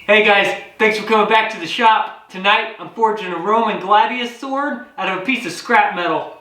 Hey guys, thanks for coming back to the shop. Tonight I'm forging a Roman Gladius sword out of a piece of scrap metal.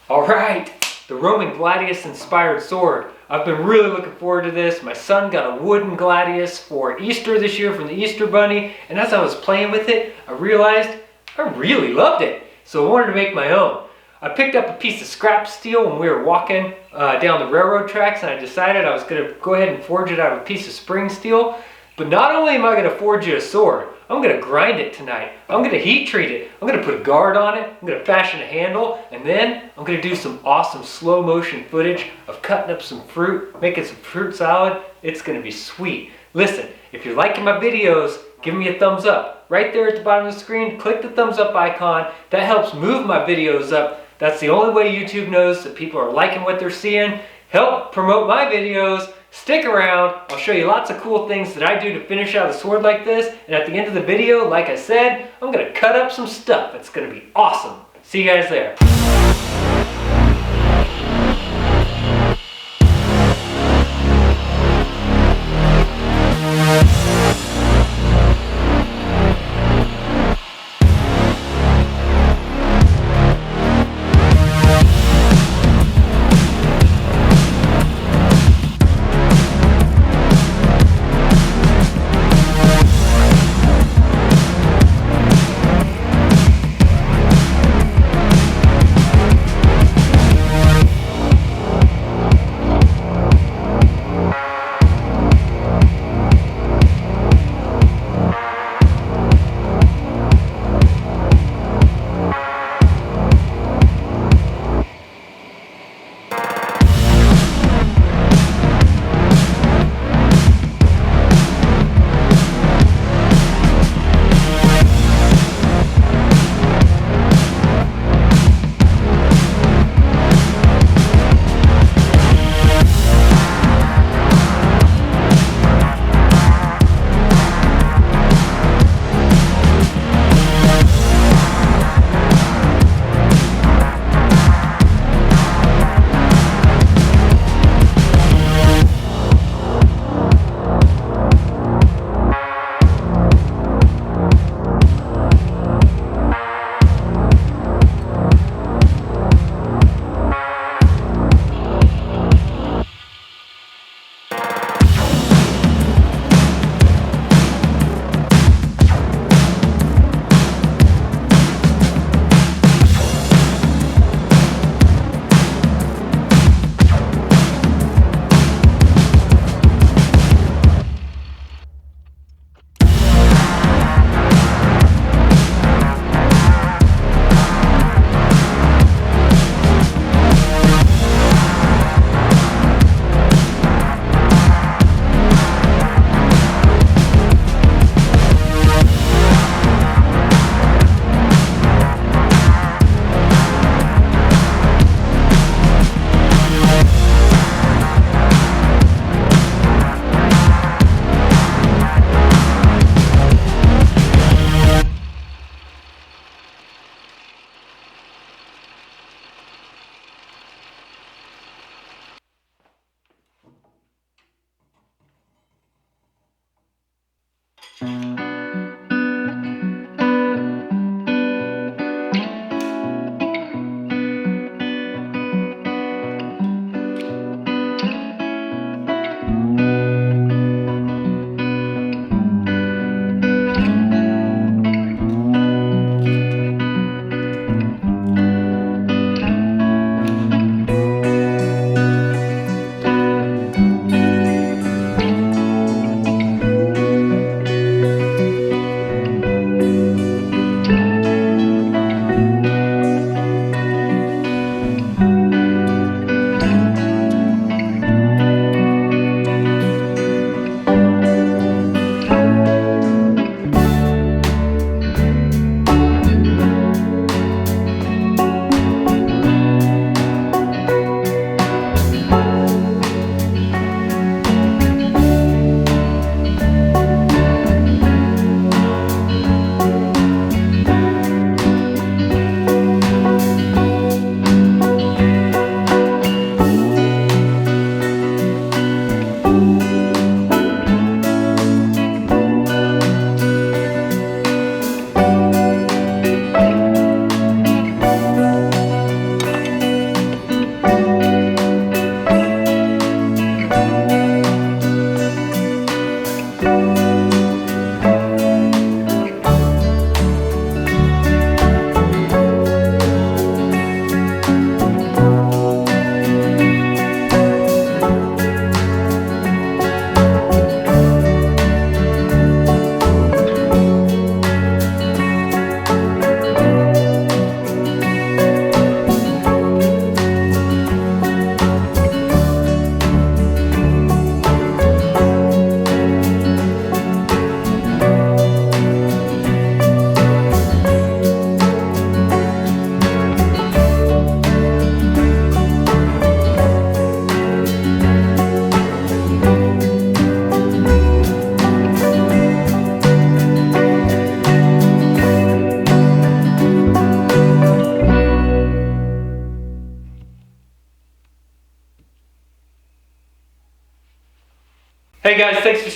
Alright, the Roman Gladius inspired sword. I've been really looking forward to this. My son got a wooden Gladius for Easter this year from the Easter Bunny, and as I was playing with it, I realized I really loved it. So I wanted to make my own. I picked up a piece of scrap steel when we were walking down the railroad tracks, and I decided I was going to go ahead and forge it out of a piece of spring steel. But not only am I going to forge it a sword, I'm going to grind it tonight. I'm going to heat treat it. I'm going to put a guard on it. I'm going to fashion a handle. And then I'm going to do some awesome slow motion footage of cutting up some fruit, making some fruit salad. It's going to be sweet. Listen, if you're liking my videos, give me a thumbs up. Right there at the bottom of the screen, click the thumbs up icon. That helps move my videos up. That's the only way YouTube knows that people are liking what they're seeing. Help promote my videos. Stick around, I'll show you lots of cool things that I do to finish out a sword like this, and at the end of the video, like I said, I'm going to cut up some stuff. It's going to be awesome. See you guys there.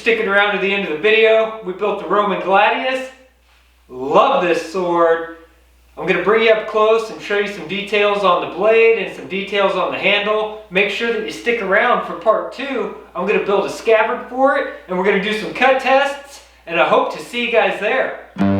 sticking around to the end of the video. We built the Roman Gladius. Love this sword. I'm going to bring you up close and show you some details on the blade and some details on the handle. Make sure that you stick around for part 2. I'm going to build a scabbard for it, and we're going to do some cut tests, and I hope to see you guys there.